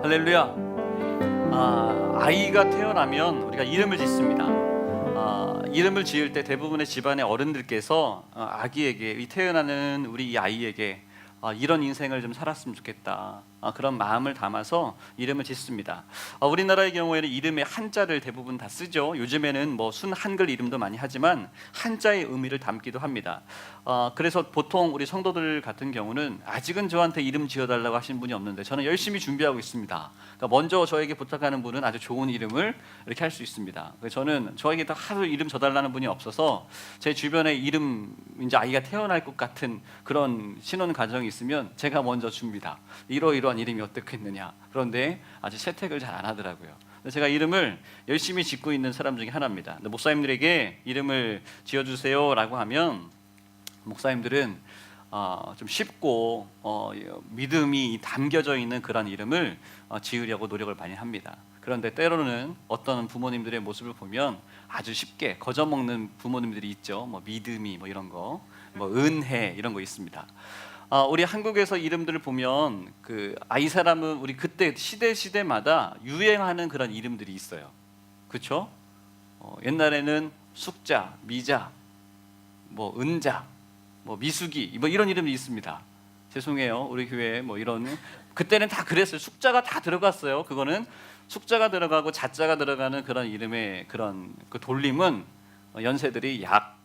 할렐루야. 아이가 태어나면 우리가 이름을 짓습니다. 이름을 지을 때 대부분의 집안의 어른들께서 아기에게, 이 태어나는 우리 이 아이에게 이런 인생을 좀 살았으면 좋겠다, 그런 마음을 담아서 이름을 짓습니다. 우리나라의 경우에는 이름에 한자를 대부분 다 쓰죠. 요즘에는 뭐 순 한글 이름도 많이 하지만 한자의 의미를 담기도 합니다. 그래서 보통 우리 성도들 같은 경우는 아직은 저한테 이름 지어달라고 하신 분이 없는데 저는 열심히 준비하고 있습니다. 그러니까 먼저 저에게 부탁하는 분은 아주 좋은 이름을 이렇게 할 수 있습니다. 저는 저에게 하루 이름 져달라는 분이 없어서 제 주변에 이름, 이제 아이가 태어날 것 같은 그런 신혼 가정이 있으면 제가 먼저 줍니다. 이러이러한 이름이 어떻겠느냐. 그런데 아직 채택을 잘 안 하더라고요. 제가 이름을 열심히 짓고 있는 사람 중에 하나입니다. 목사님들에게 이름을 지어주세요라고 하면 목사님들은 좀 쉽고 믿음이 담겨져 있는 그런 이름을 지으려고 노력을 많이 합니다. 그런데 때로는 어떤 부모님들의 모습을 보면 아주 쉽게 거저먹는 부모님들이 있죠. 뭐 믿음이, 뭐 이런 거, 뭐 은혜, 이런 거 있습니다. 우리 한국에서 이름들을 보면 그 아이 사람은 우리 그때 시대마다 유행하는 그런 이름들이 있어요. 그렇죠? 옛날에는 숙자, 미자, 뭐 은자, 뭐 미숙이, 뭐 이런 이름이 있습니다. 죄송해요, 우리 교회 뭐 이런, 그때는 다 그랬어요. 숙자가 다 들어갔어요. 그거는 숙자가 들어가고 자자가 들어가는 그런 이름의 그런 그 돌림은 연세들이 약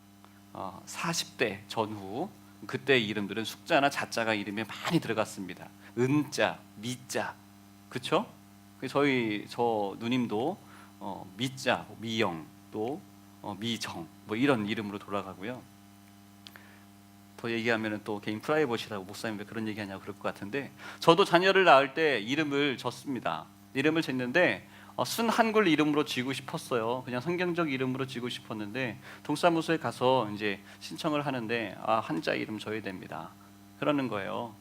40대 전후, 그때 이름들은 숙자나 자자가 이름에 많이 들어갔습니다. 은자, 미자, 그렇죠? 저 누님도 미자, 미영, 또 미정, 뭐 이런 이름으로 돌아가고요. 더 얘기하면 또 개인 프라이버시라고 목사님 왜 그런 얘기하냐고 그럴 것 같은데, 저도 자녀를 낳을 때 이름을 졌습니다. 이름을 짓는데 순 한글 이름으로 지고 싶었어요. 그냥 성경적 이름으로 지고 싶었는데 동사무소에 가서 이제 신청을 하는데 한자 이름 줘야 됩니다. 그러는 거예요.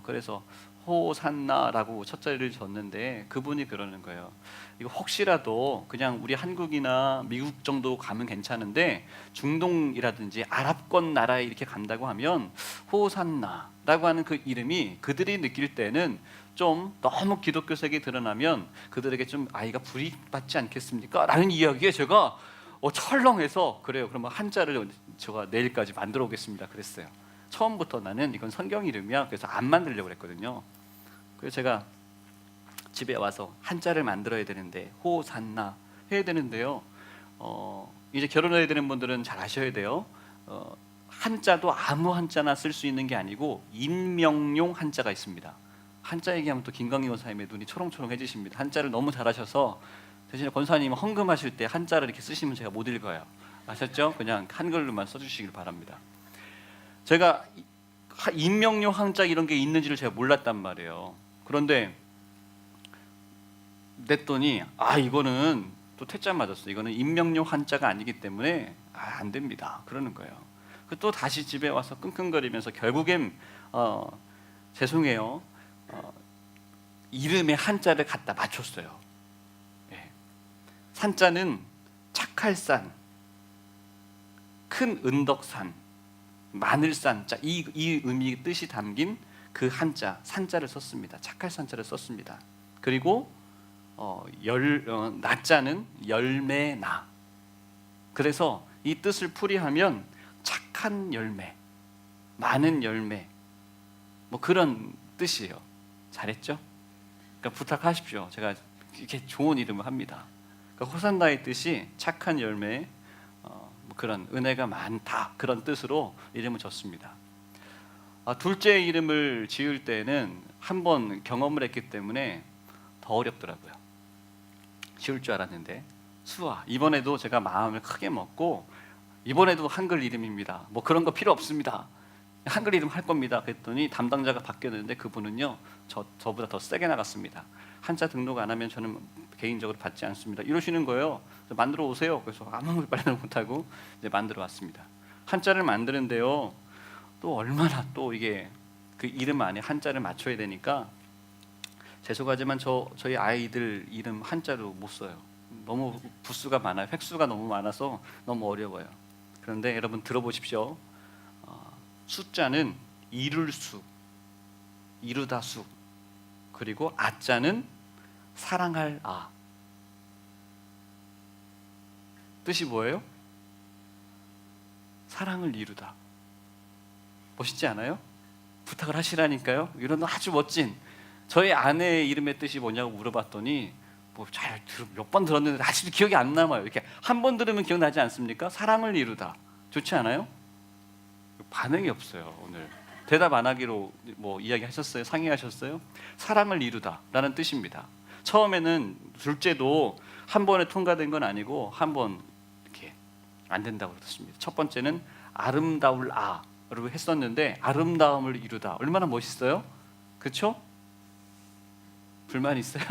그래서 호산나라고 첫자리를 줬는데 그분이 그러는 거예요. 이거 혹시라도 그냥 우리 한국이나 미국 정도 가면 괜찮은데 중동이라든지 아랍권 나라에 이렇게 간다고 하면 호산나라고 하는 그 이름이 그들이 느낄 때는 좀 너무 기독교색이 드러나면 그들에게 좀 아이가 불이익받지 않겠습니까? 라는 이야기에 제가 철렁해서, 그래요, 그러면 한자를 제가 내일까지 만들어 오겠습니다 그랬어요. 처음부터 나는 이건 성경 이름이야, 그래서 안 만들려고 그랬거든요. 그래서 제가 집에 와서 한자를 만들어야 되는데 호산나 해야 되는데요. 이제 결혼해야 되는 분들은 잘 아셔야 돼요. 한자도 아무 한자나 쓸 수 있는 게 아니고 임명용 한자가 있습니다. 한자 얘기하면 또 김광희 원사님의 눈이 초롱초롱해지십니다. 한자를 너무 잘하셔서 대신에 권사님 헌금하실 때 한자를 이렇게 쓰시면 제가 못 읽어요. 아셨죠? 그냥 한글로만 써주시길 바랍니다. 제가 임명용 한자 이런 게 있는지를 제가 몰랐단 말이에요. 그런데 냈더니 이거는 또 퇴짜 맞았어. 이거는 임명용 한자가 아니기 때문에 안 됩니다. 그러는 거예요. 또 다시 집에 와서 끙끙거리면서 결국엔 죄송해요, 이름에 한자를 갖다 맞췄어요. 산자는 착할 산, 큰 은덕산, 마늘산 자, 이 의미 뜻이 담긴 그 한자 산자를 썼습니다. 착할 산자를 썼습니다. 그리고 나자는 열매나. 그래서 이 뜻을 풀이하면 착한 열매, 많은 열매, 뭐 그런 뜻이에요. 잘했죠? 그러니까 부탁하십시오. 제가 이렇게 좋은 이름을 합니다. 그러니까 호산나의 뜻이 착한 열매, 뭐 그런 은혜가 많다, 그런 뜻으로 이름을 줬습니다. 둘째 이름을 지을 때는 한 번 경험을 했기 때문에 더 어렵더라고요. 쉬울 줄 알았는데 수아, 이번에도 제가 마음을 크게 먹고 이번에도 한글 이름입니다. 뭐 그런 거 필요 없습니다. 한글 이름 할 겁니다. 그랬더니 담당자가 바뀌었는데 그분은요 저보다 더 세게 나갔습니다. 한자 등록 안 하면 저는 개인적으로 받지 않습니다. 이러시는 거예요. 만들어 오세요. 그래서 아무 말도 못하고 이제 만들어 왔습니다. 한자를 만드는데요, 또 얼마나 또 이게 그 이름 안에 한자를 맞춰야 되니까 죄송하지만 저희 아이들 이름 한자로 못 써요. 너무 부수가 많아요. 획수가 너무 많아서 너무 어려워요. 그런데 여러분 들어보십시오. 숫자는 이룰 수, 이루다 수, 그리고 아자는 사랑할 아. 뜻이 뭐예요? 사랑을 이루다. 멋있지 않아요? 부탁을 하시라니까요. 이런 아주 멋진, 저희 아내의 이름의 뜻이 뭐냐고 물어봤더니 뭐 잘 몇 번 들었는데 아직도 기억이 안 남아요. 이렇게 한 번 들으면 기억나지 않습니까? 사랑을 이루다. 좋지 않아요? 반응이 없어요. 오늘 대답 안 하기로 뭐 이야기하셨어요? 상의하셨어요? 사랑을 이루다라는 뜻입니다. 처음에는 둘째도 한 번에 통과된 건 아니고 한 번 이렇게 안 된다고 그랬습니다. 첫 번째는 아름다울 아로 했었는데 아름다움을 이루다. 얼마나 멋있어요? 그렇죠? 불만 있어요?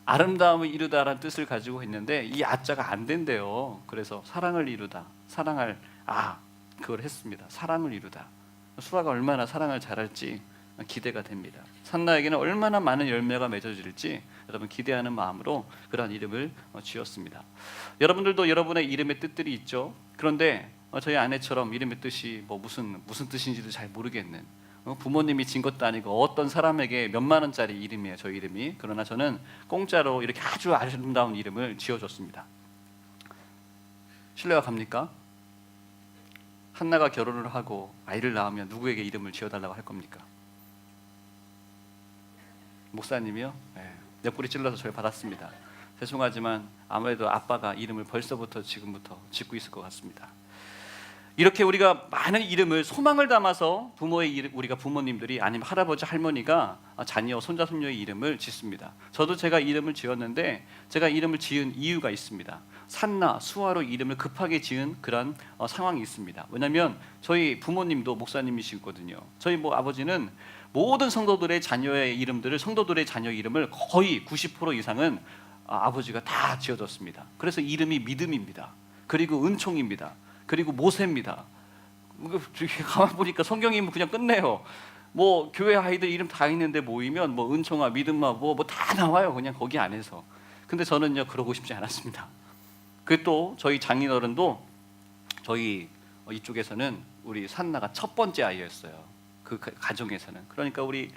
아름다움을 이루다라는 뜻을 가지고 있는데 이 아자가 안 된대요. 그래서 사랑을 이루다, 사랑할 아, 그걸 했습니다. 사랑을 이루다. 수아가 얼마나 사랑을 잘할지 기대가 됩니다. 산나에게는 얼마나 많은 열매가 맺어질지 여러분 기대하는 마음으로 그런 이름을 지었습니다. 여러분들도 여러분의 이름의 뜻들이 있죠. 그런데 저희 아내처럼 이름의 뜻이 뭐 무슨 뜻인지도 잘 모르겠는, 부모님이 진 것도 아니고 어떤 사람에게 몇만 원짜리 이름이에요. 저 이름이. 그러나 저는 공짜로 이렇게 아주 아름다운 이름을 지어줬습니다. 신뢰가 갑니까? 한나가 결혼을 하고 아이를 낳으면 누구에게 이름을 지어달라고 할 겁니까? 목사님이요? 네. 옆구리 찔러서 저를 받았습니다. 죄송하지만 아무래도 아빠가 이름을 벌써부터 지금부터 짓고 있을 것 같습니다. 이렇게 우리가 많은 이름을 소망을 담아서 부모의 이름, 우리가 부모님들이 아니면 할아버지 할머니가 자녀 손자 손녀의 이름을 짓습니다. 저도 제가 이름을 지었는데 제가 이름을 지은 이유가 있습니다. 산나, 수아로 이름을 급하게 지은 그런 상황이 있습니다. 왜냐하면 저희 부모님도 목사님이시거든요. 저희 아버지는 모든 성도들의 자녀의 이름들을, 성도들의 자녀 이름을 거의 90% 이상은 아버지가 다 지어줬습니다. 그래서 이름이 믿음입니다. 그리고 은총입니다. 그리고 모세입니다. 가만 보니까 성경이 그냥 끝내요. 뭐 교회 아이들 이름 다 있는데 모이면 뭐 은총아, 믿음아, 뭐 다 나와요. 그냥 거기 안에서. 근데 저는요 그러고 싶지 않았습니다. 그 또 저희 장인어른도 저희 이쪽에서는 우리 산나가 첫 번째 아이였어요. 그 가정에서는. 그러니까 우리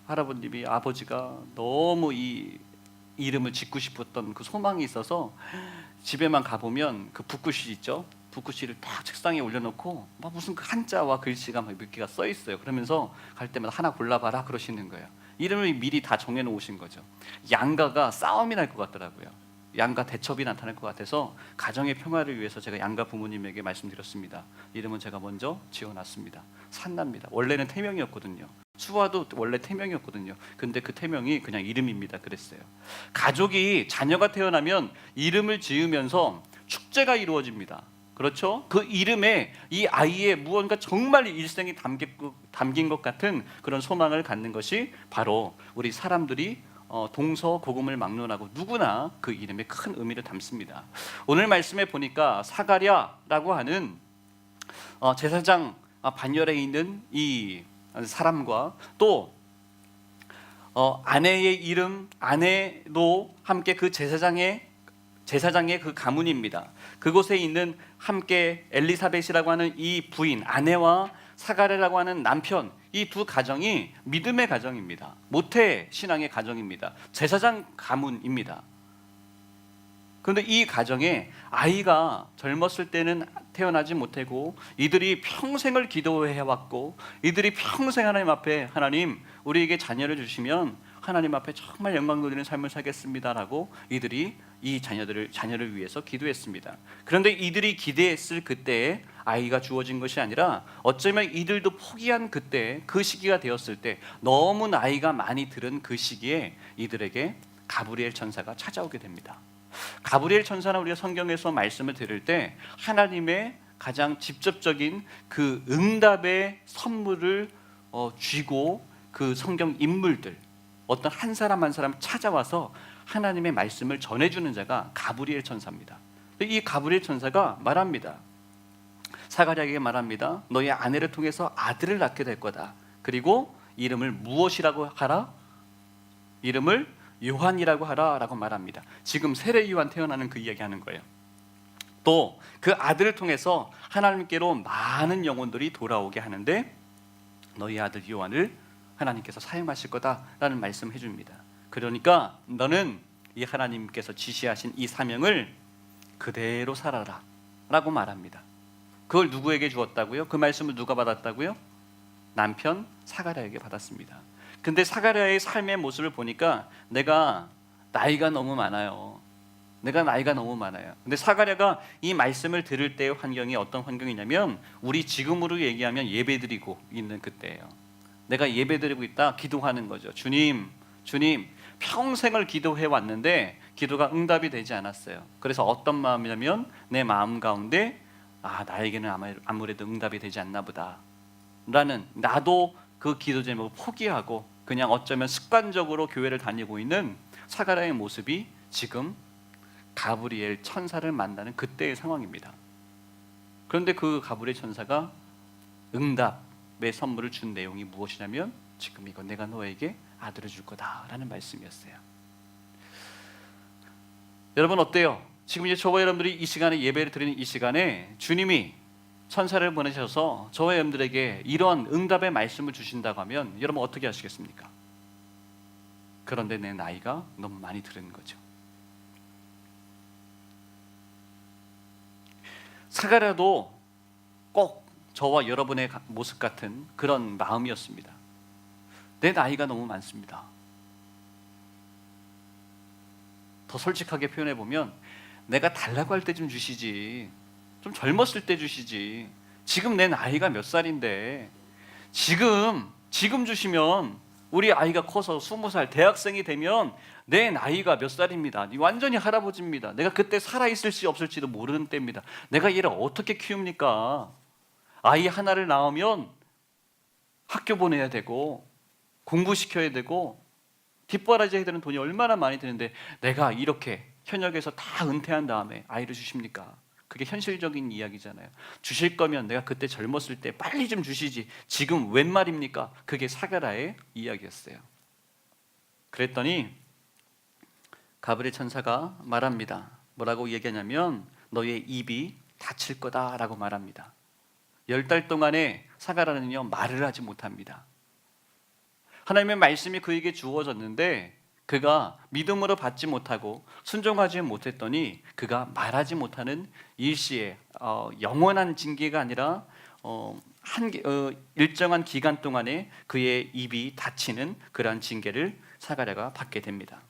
할아버님이, 아버지가 너무 이 이름을 짓고 싶었던 그 소망이 있어서 집에만 가보면 그 붓글씨 있죠? 붓글씨를 딱 책상에 올려놓고 막 무슨 그 한자와 글씨가 막 몇 개가 써 있어요. 그러면서 갈 때마다 하나 골라봐라 그러시는 거예요. 이름을 미리 다 정해놓으신 거죠. 양가가 싸움이 날 것 같더라고요. 양가 대첩이 나타날 것 같아서 가정의 평화를 위해서 제가 양가 부모님에게 말씀드렸습니다. 이름은 제가 먼저 지어놨습니다. 산나입니다. 원래는 태명이었거든요. 수아도 원래 태명이었거든요. 근데 그 태명이 그냥 이름입니다. 그랬어요. 가족이 자녀가 태어나면 이름을 지으면서 축제가 이루어집니다. 그렇죠? 그 이름에 이 아이의 무언가 정말 일생이 담긴 것 같은 그런 소망을 갖는 것이 바로 우리 사람들이 동서고금을 막론하고 누구나 그 이름에 큰 의미를 담습니다. 오늘 말씀에 보니까 사가랴라고 하는 제사장 반열에 있는 이 사람과 또 아내의 이름, 아내도 함께 그 제사장의 그 가문입니다. 그곳에 있는 함께 엘리사벳이라고 하는 이 부인, 아내와 사가랴라고 하는 남편, 이 두 가정이 믿음의 가정입니다. 모태 신앙의 가정입니다. 제사장 가문입니다. 그런데 이 가정에 아이가 젊었을 때는 태어나지 못하고 이들이 평생을 기도해왔고 이들이 평생 하나님 앞에, 하나님 우리에게 자녀를 주시면 하나님 앞에 정말 영광 돌리는 삶을 살겠습니다라고 이들이 이 자녀를 위해서 기도했습니다. 그런데 이들이 기대했을 그때에 아이가 주어진 것이 아니라 어쩌면 이들도 포기한 그때, 그 시기가 되었을 때, 너무 나이가 많이 들은 그 시기에 이들에게 가브리엘 천사가 찾아오게 됩니다. 가브리엘 천사는 우리가 성경에서 말씀을 들을 때 하나님의 가장 직접적인 그 응답의 선물을 쥐고 그 성경 인물들, 어떤 한 사람 한 사람 찾아와서 하나님의 말씀을 전해주는 자가 가브리엘 천사입니다. 이 가브리엘 천사가 말합니다. 사가랴에게 말합니다. 너의 아내를 통해서 아들을 낳게 될 거다. 그리고 이름을 무엇이라고 하라? 이름을 요한이라고 하라 라고 말합니다. 지금 세례 요한 태어나는 그 이야기하는 거예요. 또 그 아들을 통해서 하나님께로 많은 영혼들이 돌아오게 하는데 너희 아들 요한을 하나님께서 사용하실 거다라는 말씀을 해줍니다. 그러니까 너는 이 하나님께서 지시하신 이 사명을 그대로 살아라 라고 말합니다. 그걸 누구에게 주었다고요? 그 말씀을 누가 받았다고요? 남편 사가랴에게 받았습니다. 근데 사가랴의 삶의 모습을 보니까 내가 나이가 너무 많아요. 근데 사가랴가 이 말씀을 들을 때의 환경이 어떤 환경이냐면 우리 지금으로 얘기하면 예배드리고 있는 그때예요. 내가 예배드리고 있다 기도하는 거죠. 주님 평생을 기도해 왔는데 기도가 응답이 되지 않았어요. 그래서 어떤 마음이냐면 내 마음 가운데 나에게는 아무래도 응답이 되지 않나 보다 라는, 나도 그 기도 제목을 포기하고 그냥 어쩌면 습관적으로 교회를 다니고 있는 사가랴의 모습이 지금 가브리엘 천사를 만나는 그때의 상황입니다. 그런데 그 가브리엘 천사가 응답의 선물을 준 내용이 무엇이냐면 지금 이거 내가 너에게 아들을 줄 거다라는 말씀이었어요. 여러분 어때요? 지금 이제 저와 여러분들이 이 시간에 예배를 드리는 이 시간에 주님이 천사를 보내셔서 저와 여러분들에게 이런 응답의 말씀을 주신다고 하면 여러분 어떻게 하시겠습니까? 그런데 내 나이가 너무 많이 들은 거죠. 사가랴도 꼭 저와 여러분의 모습 같은 그런 마음이었습니다. 내 나이가 너무 많습니다. 더 솔직하게 표현해 보면 내가 달라고 할 때 좀 주시지, 좀 젊었을 때 주시지. 지금 내 나이가 몇 살인데 지금 주시면 우리 아이가 커서 20살 대학생이 되면 내 나이가 몇 살입니다. 완전히 할아버지입니다. 내가 그때 살아있을지 없을지도 모르는 때입니다. 내가 얘를 어떻게 키웁니까? 아이 하나를 낳으면 학교 보내야 되고 공부시켜야 되고 뒷바라지 해야 되는 돈이 얼마나 많이 드는데 내가 이렇게 현역에서 다 은퇴한 다음에 아이를 주십니까? 그게 현실적인 이야기잖아요. 주실 거면 내가 그때 젊었을 때 빨리 좀 주시지 지금 웬 말입니까? 그게 사가랴의 이야기였어요. 그랬더니 가브리엘 천사가 말합니다. 뭐라고 얘기하냐면 너의 입이 닫힐 거다라고 말합니다. 10달 동안에 사가랴는요 말을 하지 못합니다. 하나님의 말씀이 그에게 주어졌는데 그가 믿음으로 받지 못하고 순종하지 못했더니 그가 말하지 못하는 일시에 영원한 징계가 아니라 일정한 기간 동안에 그의 입이 닫히는 그러한 징계를 사가랴가 받게 됩니다.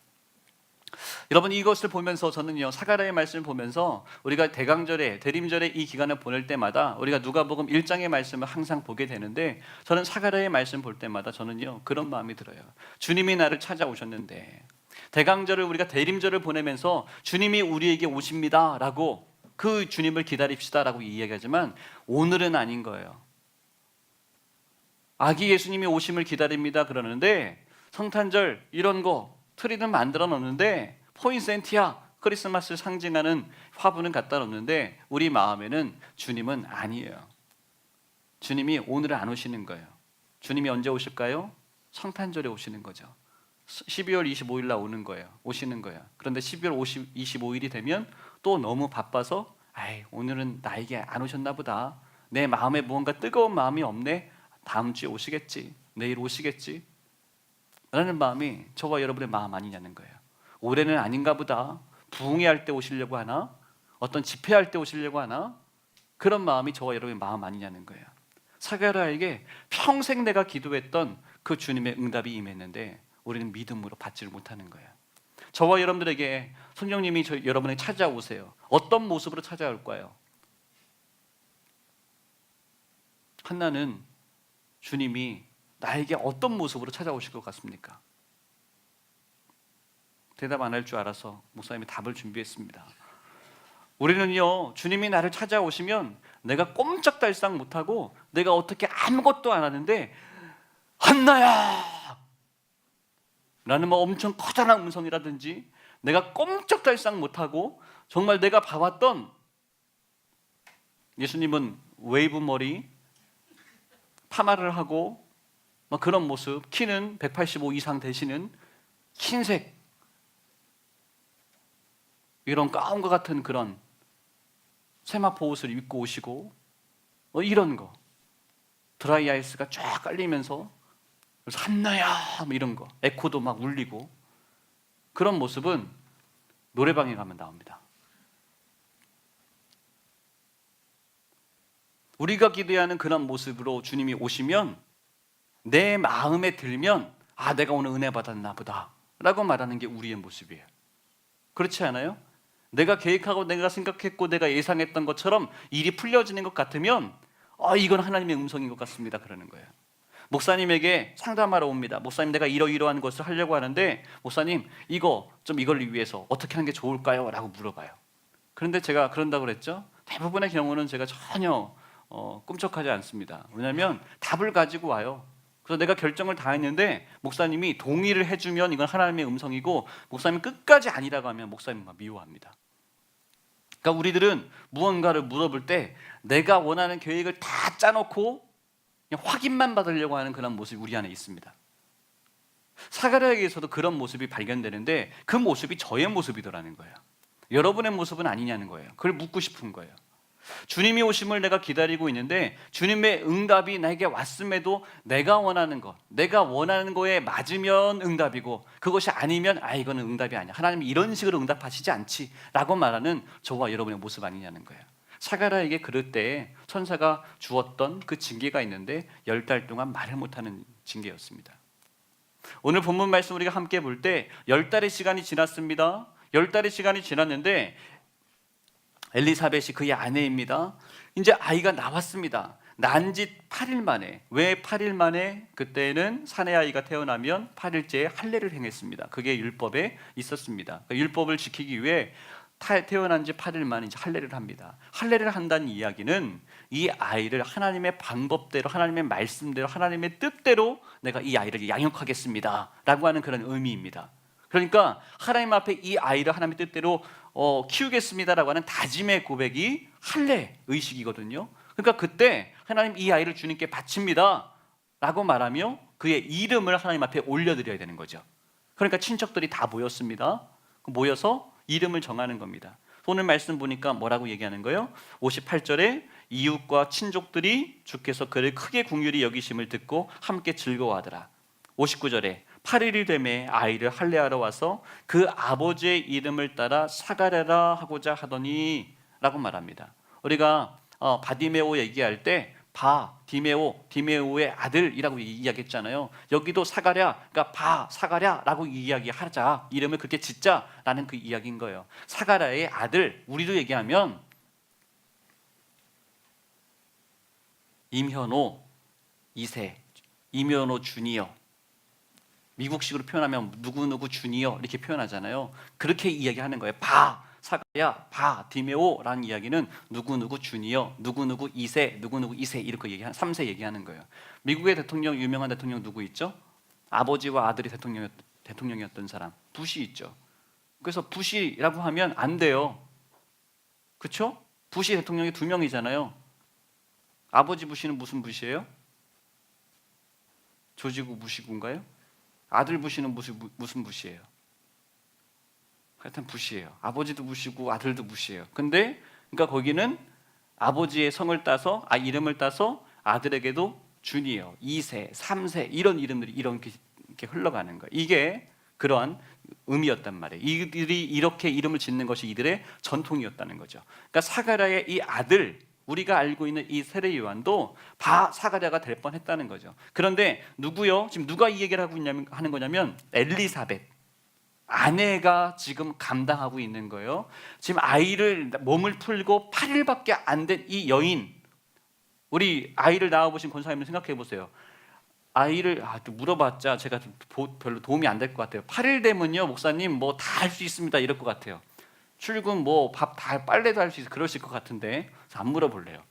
여러분 이것을 보면서 저는요 사가랴의 말씀을 보면서 우리가 대강절에 대림절에 이 기간을 보낼 때마다 우리가 누가복음 1장의 말씀을 항상 보게 되는데 저는 사가랴의 말씀 볼 때마다 저는요 그런 마음이 들어요. 주님이 나를 찾아오셨는데 대강절을 우리가 대림절을 보내면서 주님이 우리에게 오십니다 라고 그 주님을 기다립시다 라고 이야기하지만 오늘은 아닌 거예요. 아기 예수님이 오심을 기다립니다 그러는데 성탄절 이런 거 트리는 만들어 놓는데 포인센티아 크리스마스를 상징하는 화분은 갖다 놓는데 우리 마음에는 주님은 아니에요. 주님이 오늘은 안 오시는 거예요. 주님이 언제 오실까요? 성탄절에 오시는 거죠. 12월 25일 날 오시는 거예요. 그런데 12월 25일이 되면 또 너무 바빠서 오늘은 나에게 안 오셨나 보다. 내 마음에 무언가 뜨거운 마음이 없네. 다음 주에 오시겠지. 내일 오시겠지. 라는 마음이 저와 여러분의 마음 아니냐는 거예요. 올해는 아닌가 보다. 부흥회 할 때 오시려고 하나? 어떤 집회할 때 오시려고 하나? 그런 마음이 저와 여러분의 마음 아니냐는 거예요. 사가랴에게 평생 내가 기도했던 그 주님의 응답이 임했는데 우리는 믿음으로 받지를 못하는 거예요. 저와 여러분들에게 성령님이 여러분에게 찾아오세요. 어떤 모습으로 찾아올까요? 한나는 주님이 나에게 어떤 모습으로 찾아오실 것 같습니까? 대답 안 할 줄 알아서 목사님이 답을 준비했습니다. 우리는요 주님이 나를 찾아오시면 내가 꼼짝달싹 못하고 내가 어떻게 아무것도 안 하는데 한나야! 라는 뭐 엄청 커다란 음성이라든지 내가 꼼짝달싹 못하고 정말 내가 봐왔던 예수님은 웨이브 머리 파마를 하고 막 그런 모습, 키는 185 이상 되시는 흰색 이런 가운과 같은 그런 세마포 옷을 입고 오시고 이런 거 드라이 아이스가 쫙 깔리면서 그래서 한나야 뭐 이런 거 에코도 막 울리고 그런 모습은 노래방에 가면 나옵니다. 우리가 기대하는 그런 모습으로 주님이 오시면 내 마음에 들면 내가 오늘 은혜 받았나 보다 라고 말하는 게 우리의 모습이에요. 그렇지 않아요? 내가 계획하고 내가 생각했고 내가 예상했던 것처럼 일이 풀려지는 것 같으면 이건 하나님의 음성인 것 같습니다 그러는 거예요. 목사님에게 상담하러 옵니다. 목사님, 내가 이러이러한 것을 하려고 하는데 목사님, 이걸 위해서 어떻게 하는 게 좋을까요? 라고 물어봐요. 그런데 제가 그런다고 그랬죠. 대부분의 경우는 제가 전혀 꿈쩍하지 않습니다. 왜냐하면 답을 가지고 와요. 그래서 내가 결정을 다 했는데 목사님이 동의를 해주면 이건 하나님의 음성이고, 목사님 끝까지 아니라고 하면 목사님 미워합니다. 그러니까 우리들은 무언가를 물어볼 때 내가 원하는 계획을 다 짜놓고 그냥 확인만 받으려고 하는 그런 모습이 우리 안에 있습니다. 사가랴에게서도 그런 모습이 발견되는데 그 모습이 저의 모습이더라는 거예요. 여러분의 모습은 아니냐는 거예요. 그걸 묻고 싶은 거예요. 주님이 오심을 내가 기다리고 있는데 주님의 응답이 나에게 왔음에도 내가 원하는 거에 맞으면 응답이고, 그것이 아니면 이거는 응답이 아니야, 하나님이 이런 식으로 응답하시지 않지 라고 말하는 저와 여러분의 모습 아니냐는 거예요. 사가랴에게 그럴 때 천사가 주었던 그 징계가 있는데 10달 동안 말을 못하는 징계였습니다. 오늘 본문 말씀 우리가 함께 볼 때 10달의 시간이 지났습니다. 10달의 시간이 지났는데 엘리사벳이 그의 아내입니다. 이제 아이가 나왔습니다. 난지 8일 만에. 왜 8일 만에? 그때는 사내 아이가 태어나면 8일째에 할례를 행했습니다. 그게 율법에 있었습니다. 율법을 지키기 위해 태어난 지 8일 만에 이제 할례를 합니다. 할례를 한다는 이야기는 이 아이를 하나님의 방법대로, 하나님의 말씀대로, 하나님의 뜻대로 내가 이 아이를 양육하겠습니다 라고 하는 그런 의미입니다. 그러니까 하나님 앞에 이 아이를 하나님의 뜻대로 키우겠습니다라고 하는 다짐의 고백이 할례 의식이거든요. 그러니까 그때 하나님 이 아이를 주님께 바칩니다 라고 말하며 그의 이름을 하나님 앞에 올려드려야 되는 거죠. 그러니까 친척들이 다 모였습니다. 모여서 이름을 정하는 겁니다. 오늘 말씀 보니까 뭐라고 얘기하는 거예요? 58절에 이웃과 친족들이 주께서 그를 크게 긍휼히 여기심을 듣고 함께 즐거워하더라. 59절에 8일이 되매 아이를 할례하러 와서 그 아버지의 이름을 따라 사가랴라 하고자 하더니 라고 말합니다. 우리가 바디메오 얘기할 때 디메오의 아들이라고 이야기했잖아요. 여기도 사가랴, 그러니까 사가랴라고 이야기하자, 이름을 그렇게 짓자라는 그 이야기인 거예요. 사가랴의 아들, 우리도 얘기하면 임현호 2세, 임현호 주니어, 미국식으로 표현하면 누구누구 주니어 이렇게 표현하잖아요. 그렇게 이야기하는 거예요. 사가랴, 디메오라는 이야기는 누구누구 주니어, 누구누구 2세, 누구누구 2세 이렇게 얘기하는, 3세 얘기하는 거예요. 미국의 대통령, 유명한 대통령 누구 있죠? 아버지와 아들이 대통령이었던 사람, 부시 있죠. 그래서 부시라고 하면 안 돼요. 그렇죠? 부시 대통령이 2명이잖아요. 아버지 부시는 무슨 부시예요? 조지구 부시군가요? 아들 부시는 무슨 부시예요? 하여튼 부시예요. 아버지도 부시고 아들도 부시예요. 근데 그러니까 거기는 아버지의 성을 따서 이름을 따서 아들에게도 주니어, 2세, 3세 이런 이름들이 이렇게 흘러가는 거예요. 이게 그러한 의미였단 말이에요. 이들이 이렇게 이름을 짓는 것이 이들의 전통이었다는 거죠. 그러니까 사가랴의 이 아들, 우리가 알고 있는 이 세례 요한도 사가랴가 될 뻔했다는 거죠. 그런데 누구요? 지금 누가 이 얘기를 하는 거냐면 엘리사벳, 아내가 지금 감당하고 있는 거예요. 지금 아이를 몸을 풀고 8일밖에 안 된 이 여인, 우리 아이를 낳아보신 권사님을 생각해 보세요. 아이를 물어봤자 제가 별로 도움이 안 될 것 같아요. 8일 되면요 목사님 뭐 다 할 수 있습니다 이럴 것 같아요. 출근 밥 다 빨래도 할 수 있어 그러실 것 같은데 안 물어볼래요.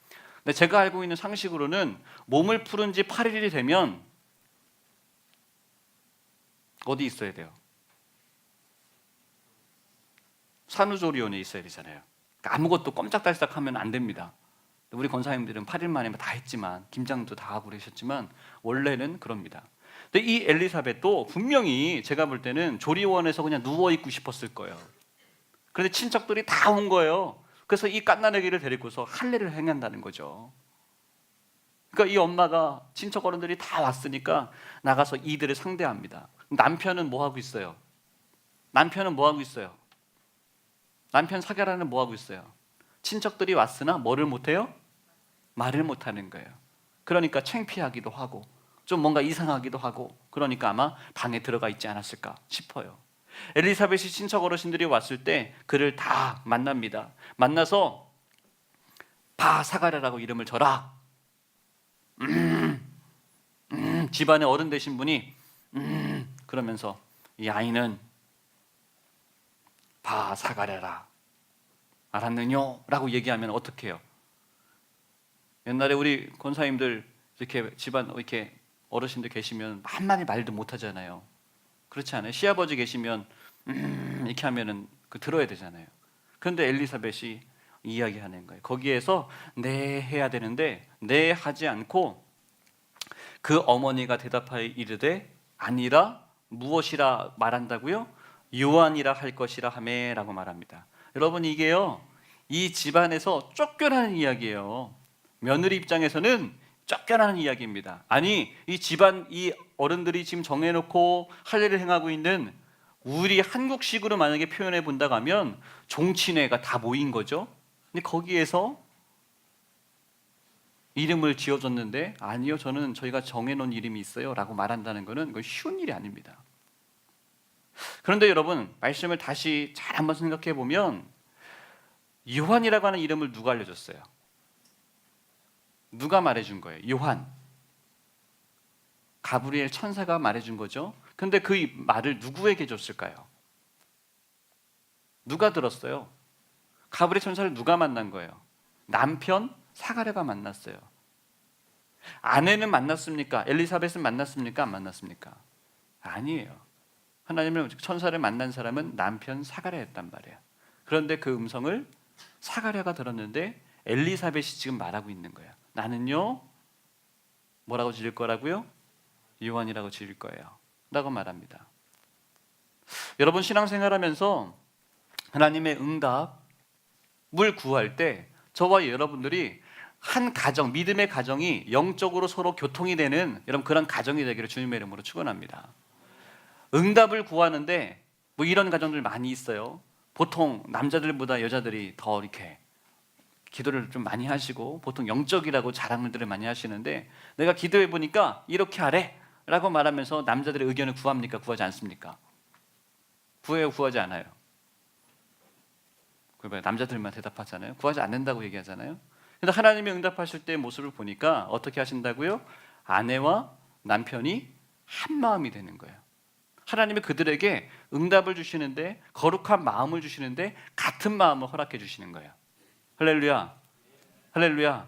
근데 제가 알고 있는 상식으로는 몸을 푸른 지 8일이 되면 어디 있어야 돼요? 산후조리원에 있어야 되잖아요. 그러니까 아무것도 꼼짝달싹하면 안 됩니다. 우리 권사님들은 8일 만에 다 했지만, 김장도 다 하고 그러셨지만 원래는 그럽니다. 근데 이 엘리사벳도 분명히 제가 볼 때는 조리원에서 그냥 누워있고 싶었을 거예요. 그런데 친척들이 다 온 거예요. 그래서 이 갓난아기를 데리고서 할례를 행한다는 거죠. 그러니까 이 엄마가, 친척 어른들이 다 왔으니까 나가서 이들을 상대합니다. 남편은 뭐 하고 있어요? 남편은 뭐 하고 있어요? 남편 사가랴는 뭐 하고 있어요? 친척들이 왔으나 뭐를 못해요? 말을 못하는 거예요. 그러니까 창피하기도 하고 좀 뭔가 이상하기도 하고, 그러니까 아마 방에 들어가 있지 않았을까 싶어요. 엘리사벳이 친척 어르신들이 왔을 때 그를 다 만납니다. 만나서 바 사가랴라고 이름을 줘라. 집안의 어른 되신 분이 그러면서 이 아이는 바 사가랴라, 알았느뇨? 라고 얘기하면 어떻게 해요? 옛날에 우리 권사님들 이렇게 집안 이렇게 어르신들 계시면 한마디 말도 못 하잖아요. 그렇지 않아요? 시아버지 계시면 이렇게 하면은 그 들어야 되잖아요. 그런데 엘리사벳이 이야기하는 거예요. 거기에서 네 해야 되는데 네 하지 않고 그 어머니가 대답하여 이르되 아니라 무엇이라 말한다고요? 요한이라 할 것이라 하매라고 말합니다. 여러분, 이게요, 이 집안에서 쫓겨나는 이야기예요. 며느리 입장에서는 쫓겨나는 이야기입니다. 아니, 이 집안, 이 어른들이 지금 정해놓고 할 일을 행하고 있는, 우리 한국식으로 만약에 표현해 본다고 하면 종친회가 다 모인 거죠. 근데 거기에서 이름을 지어줬는데 아니요, 저희가 정해놓은 이름이 있어요 라고 말한다는 것은 그건 쉬운 일이 아닙니다. 그런데 여러분, 말씀을 다시 잘 한번 생각해 보면 요한이라고 하는 이름을 누가 알려줬어요? 누가 말해준 거예요? 요한. 가브리엘 천사가 말해준 거죠. 근데 그 말을 누구에게 줬을까요? 누가 들었어요? 가브리엘 천사를 누가 만난 거예요? 남편 사가랴가 만났어요. 아내는 만났습니까? 엘리사벳은 만났습니까? 안 만났습니까? 아니에요. 하나님의 천사를 만난 사람은 남편 사가랴였단 말이에요. 그런데 그 음성을 사가랴가 들었는데 엘리사벳이 지금 말하고 있는 거예요. 나는요, 뭐라고 지을 거라고요? 요한이라고 지을 거예요 라고 말합니다. 여러분, 신앙생활하면서 하나님의 응답을 구할 때 저와 여러분들이 한 가정, 믿음의 가정이 영적으로 서로 교통이 되는 여러분 그런 가정이 되기를 주님의 이름으로 축원합니다. 응답을 구하는데 뭐 이런 가정들 많이 있어요. 보통 남자들보다 여자들이 더 이렇게 기도를 좀 많이 하시고 보통 영적이라고 자랑들을 많이 하시는데, 내가 기도해 보니까 이렇게 하래 라고 말하면서 남자들의 의견을 구합니까? 구하지 않습니까? 구해요? 구하지 않아요? 남자들만 대답하잖아요. 구하지 않는다고 얘기하잖아요. 그런데 하나님이 응답하실 때의 모습을 보니까 어떻게 하신다고요? 아내와 남편이 한 마음이 되는 거예요. 하나님이 그들에게 응답을 주시는데, 거룩한 마음을 주시는데 같은 마음을 허락해 주시는 거예요. 할렐루야, 할렐루야.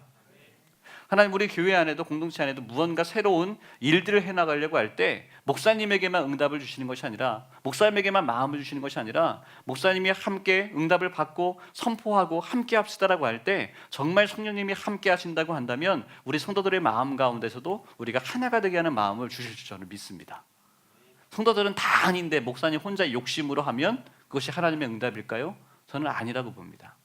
하나님, 우리 교회 안에도 공동체 안에도 무언가 새로운 일들을 해나가려고 할 때 목사님에게만 응답을 주시는 것이 아니라, 목사님에게만 마음을 주시는 것이 아니라, 목사님이 함께 응답을 받고 선포하고 함께 합시다라고 할 때 정말 성령님이 함께 하신다고 한다면 우리 성도들의 마음 가운데서도 우리가 하나가 되게 하는 마음을 주실 줄 저는 믿습니다. 성도들은 다 아닌데 목사님 혼자 욕심으로 하면 그것이 하나님의 응답일까요? 저는 아니라고 봅니다.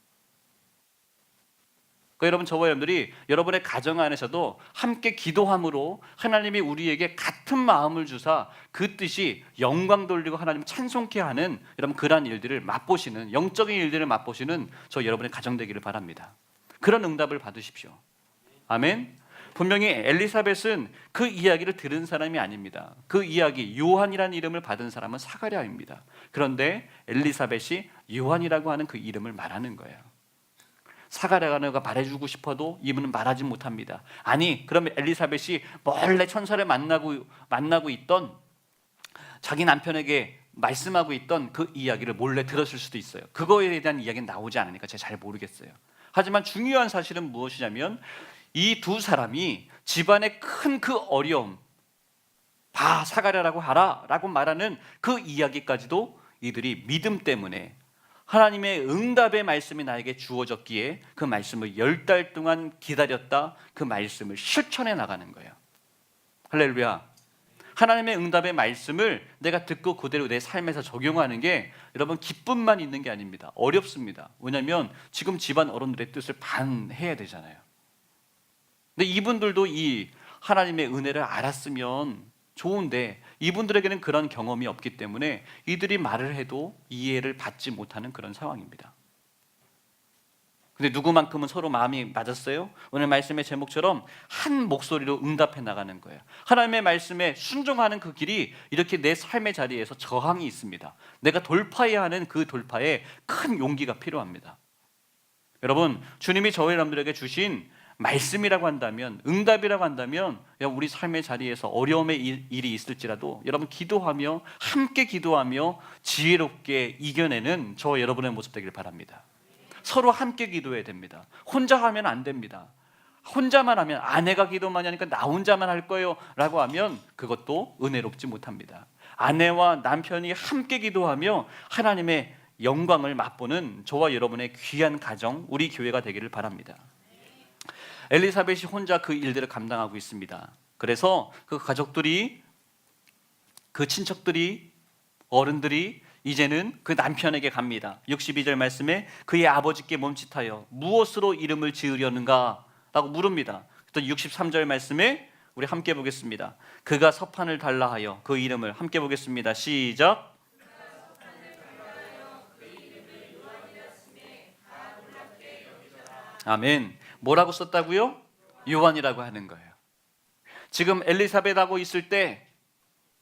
그러니까 여러분, 저와 여러분들이 여러분의 가정 안에서도 함께 기도함으로 하나님이 우리에게 같은 마음을 주사 그 뜻이 영광 돌리고 하나님을 찬송케 하는 여러분 그러한 일들을 맛보시는, 영적인 일들을 맛보시는 저 여러분의 가정 되기를 바랍니다. 그런 응답을 받으십시오. 아멘. 분명히 엘리사벳은 그 이야기를 들은 사람이 아닙니다. 그 이야기, 요한이라는 이름을 받은 사람은 사가랴입니다. 그런데 엘리사벳이 요한이라고 하는 그 이름을 말하는 거예요. 사가랴가 말해주고 싶어도 이분은 말하지 못합니다. 아니, 그러면 엘리사벳이 몰래 천사를 만나고 있던, 자기 남편에게 말씀하고 있던 그 이야기를 몰래 들었을 수도 있어요. 그거에 대한 이야기는 나오지 않으니까 제가 잘 모르겠어요. 하지만 중요한 사실은 무엇이냐면 이 두 사람이 집안의 큰 그 어려움, 바 사가랴라고 하라 라고 말하는 그 이야기까지도 이들이 믿음 때문에 하나님의 응답의 말씀이 나에게 주어졌기에 그 말씀을 10달 동안 기다렸다, 그 말씀을 실천해 나가는 거예요. 할렐루야. 하나님의 응답의 말씀을 내가 듣고 그대로 내 삶에서 적용하는 게 여러분 기쁨만 있는 게 아닙니다. 어렵습니다. 왜냐하면 지금 집안 어른들의 뜻을 반해야 되잖아요. 근데 이분들도 이 하나님의 은혜를 알았으면 좋은데 이분들에게는 그런 경험이 없기 때문에 이들이 말을 해도 이해를 받지 못하는 그런 상황입니다. 근데 누구만큼은 서로 마음이 맞았어요? 오늘 말씀의 제목처럼 한 목소리로 응답해 나가는 거예요. 하나님의 말씀에 순종하는 그 길이 이렇게 내 삶의 자리에서 저항이 있습니다. 내가 돌파해야 하는 그 돌파에 큰 용기가 필요합니다. 여러분, 주님이 저희 여러분들에게 주신 말씀이라고 한다면, 응답이라고 한다면 우리 삶의 자리에서 어려움의 일이 있을지라도 여러분 기도하며 함께 기도하며 지혜롭게 이겨내는 저 여러분의 모습 되길 바랍니다. 서로 함께 기도해야 됩니다. 혼자 하면 안 됩니다. 혼자만 하면 아내가 기도만 하니까 나 혼자만 할 거예요 라고 하면 그것도 은혜롭지 못합니다. 아내와 남편이 함께 기도하며 하나님의 영광을 맛보는 저와 여러분의 귀한 가정, 우리 교회가 되기를 바랍니다. 엘리사벳이 혼자 그 일들을 감당하고 있습니다. 그래서 그 가족들이, 그 친척들이, 어른들이 이제는 그 남편에게 갑니다. 62절 말씀에 그의 아버지께 멈칫하여 무엇으로 이름을 지으려는가 라고 물읍니다. 또 63절 말씀에 우리 함께 보겠습니다. 그가 서판을 달라 하여 그 이름을 함께 보겠습니다. 시작. 아멘. 뭐라고 썼다고요? 요한이라고 하는 거예요. 지금 엘리사벳하고 있을 때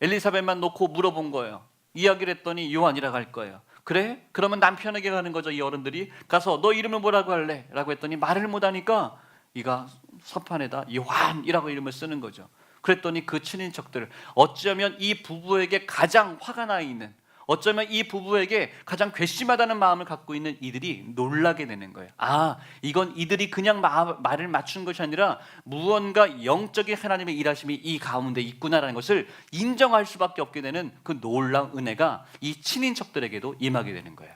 엘리사벳만 놓고 물어본 거예요. 이야기를 했더니 요한이라고 할 거예요. 그래? 그러면 남편에게 가는 거죠. 이 어른들이 가서 너 이름을 뭐라고 할래? 라고 했더니 말을 못하니까 이가 서판에다 요한이라고 이름을 쓰는 거죠. 그랬더니 그 친인척들, 어쩌면 이 부부에게 가장 화가 나 있는, 어쩌면 이 부부에게 가장 괘씸하다는 마음을 갖고 있는 이들이 놀라게 되는 거예요. 아, 이건 이들이 그냥 말을 맞춘 것이 아니라 무언가 영적인 하나님의 일하심이 이 가운데 있구나라는 것을 인정할 수밖에 없게 되는 그 놀라운 은혜가 이 친인척들에게도 임하게 되는 거예요.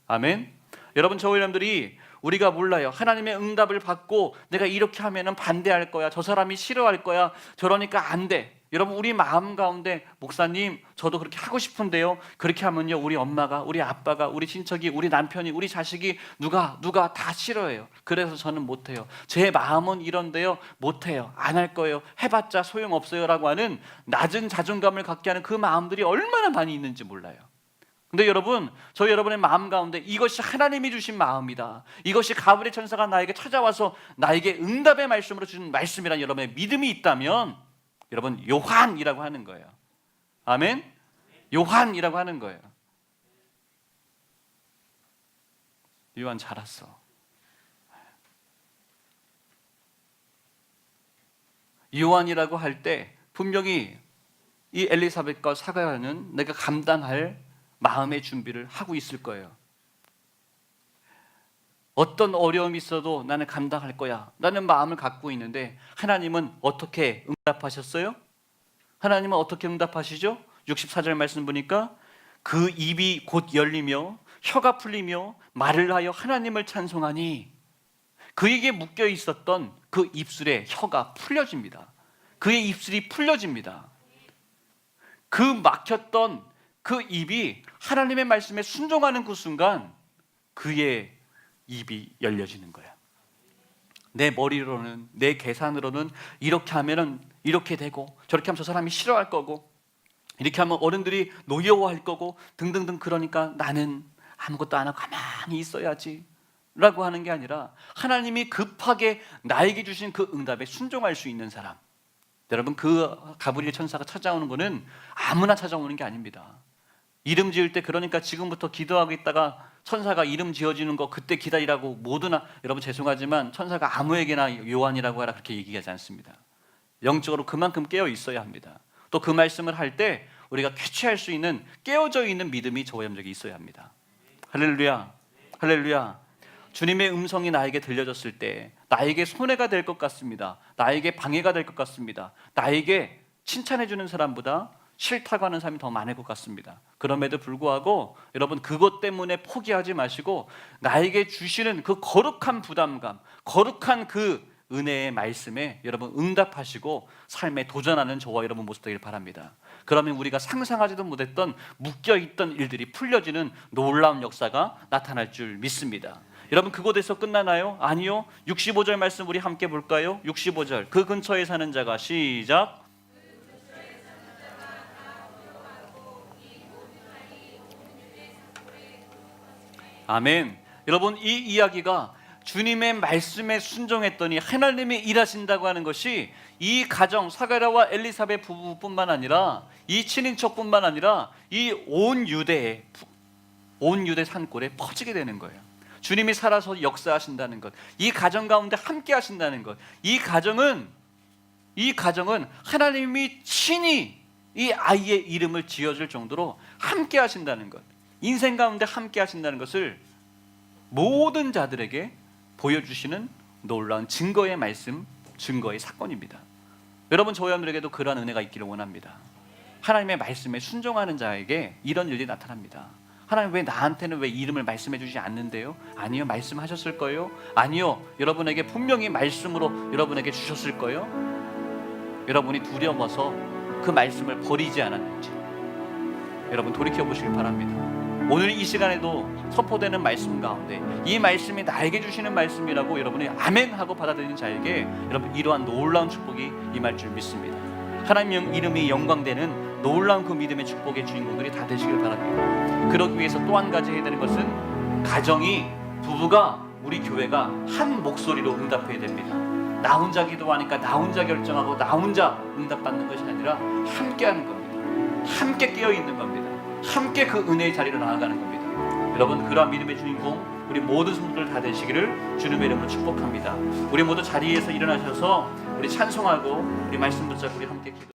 아멘. 여러분, 저희 여러분들이 우리가 몰라요. 하나님의 응답을 받고 내가 이렇게 하면은 반대할 거야, 저 사람이 싫어할 거야, 저러니까 안 돼. 여러분, 우리 마음 가운데 목사님 저도 그렇게 하고 싶은데요, 그렇게 하면요 우리 엄마가, 우리 아빠가, 우리 친척이, 우리 남편이, 우리 자식이 누가 다 싫어해요. 그래서 저는 못해요. 제 마음은 이런데요 못해요, 안 할 거예요, 해봤자 소용없어요 라고 하는 낮은 자존감을 갖게 하는 그 마음들이 얼마나 많이 있는지 몰라요. 근데 여러분, 저희 여러분의 마음 가운데 이것이 하나님이 주신 마음이다, 이것이 가브리엘 천사가 나에게 찾아와서 나에게 응답의 말씀으로 주신 말씀이라는 여러분의 믿음이 있다면 여러분, 요한이라고 하는 거예요. 아멘? 요한이라고 하는 거예요. 요한 잘 왔어. 요한이라고 할 때 분명히 이 엘리사벳과 사가야는 내가 감당할 마음의 준비를 하고 있을 거예요. 어떤 어려움이 있어도 나는 감당할 거야 라는 마음을 갖고 있는데 하나님은 어떻게 응답하셨어요? 하나님은 어떻게 응답하시죠? 64절 말씀 보니까 그 입이 곧 열리며 혀가 풀리며 말을 하여 하나님을 찬송하니 그에게 묶여 있었던 그 입술의 혀가 풀려집니다. 그의 입술이 풀려집니다. 그 막혔던 그 입이 하나님의 말씀에 순종하는 그 순간 그의 입이 열려지는 거야. 내 머리로는, 내 계산으로는 이렇게 하면은 이렇게 되고, 저렇게 하면 저 사람이 싫어할 거고, 이렇게 하면 어른들이 노여워할 거고 등등등, 그러니까 나는 아무것도 안 하고 가만히 있어야지 라고 하는 게 아니라 하나님이 급하게 나에게 주신 그 응답에 순종할 수 있는 사람. 여러분, 그 가브리엘 천사가 찾아오는 거는 아무나 찾아오는 게 아닙니다. 이름 지을 때, 그러니까 지금부터 기도하고 있다가 천사가 이름 지어지는 거 그때 기다리라고 모두나, 여러분 죄송하지만 천사가 아무에게나 요한이라고 하라 그렇게 얘기하지 않습니다. 영적으로 그만큼 깨어 있어야 합니다. 또 그 말씀을 할 때 우리가 캐치할 수 있는, 깨어져 있는 믿음이 저와 여러분에게 있어야 합니다. 할렐루야, 할렐루야. 주님의 음성이 나에게 들려졌을 때 나에게 손해가 될 것 같습니다. 나에게 방해가 될 것 같습니다. 나에게 칭찬해 주는 사람보다 싫다고 하는 사람이 더 많을 것 같습니다. 그럼에도 불구하고 여러분, 그것 때문에 포기하지 마시고 나에게 주시는 그 거룩한 부담감, 거룩한 그 은혜의 말씀에 여러분 응답하시고 삶에 도전하는 저와 여러분 모습 되길 바랍니다. 그러면 우리가 상상하지도 못했던 묶여있던 일들이 풀려지는 놀라운 역사가 나타날 줄 믿습니다. 여러분, 그곳에서 끝나나요? 아니요. 65절 말씀 우리 함께 볼까요? 65절. 그 근처에 사는 자가, 시작. 아멘. 여러분, 이 이야기가 주님의 말씀에 순종했더니 하나님이 일하신다고 하는 것이 이 가정 사가랴와 엘리사벳 부부뿐만 아니라 이 친인척뿐만 아니라 이 온 유대 산골에 퍼지게 되는 거예요. 주님이 살아서 역사하신다는 것, 이 가정 가운데 함께 하신다는 것, 이 가정은 하나님이 친히 이 아이의 이름을 지어줄 정도로 함께 하신다는 것, 인생 가운데 함께 하신다는 것을 모든 자들에게 보여주시는 놀라운 증거의 말씀, 증거의 사건입니다. 여러분, 저희 여러분들에게도 그러한 은혜가 있기를 원합니다. 하나님의 말씀에 순종하는 자에게 이런 일이 나타납니다. 하나님, 왜 나한테는 왜 이름을 말씀해 주지 않는데요? 아니요, 말씀하셨을 거예요? 아니요, 여러분에게 분명히 말씀으로 여러분에게 주셨을 거예요? 여러분이 두려워서 그 말씀을 버리지 않았는지 여러분 돌이켜 보시길 바랍니다. 오늘 이 시간에도 선포되는 말씀 가운데 이 말씀이 나에게 주시는 말씀이라고 여러분이 아멘 하고 받아들이는 자에게 여러분 이러한 놀라운 축복이 임할 줄 믿습니다. 하나님 이름이 영광되는 놀라운 그 믿음의 축복의 주인공들이 다 되시길 바랍니다. 그러기 위해서 또 한 가지 해야 되는 것은 부부가 우리 교회가 한 목소리로 응답해야 됩니다. 나 혼자 기도하니까 나 혼자 결정하고 나 혼자 응답받는 것이 아니라 함께하는 겁니다. 함께 깨어있는 겁니다. 함께 그 은혜의 자리로 나아가는 겁니다. 여러분, 그러한 믿음의 주인공 우리 모든 성도들 다 되시기를 주님의 이름으로 축복합니다. 우리 모두 자리에서 일어나셔서 우리 찬송하고 우리 말씀 붙잡고 우리 함께 기도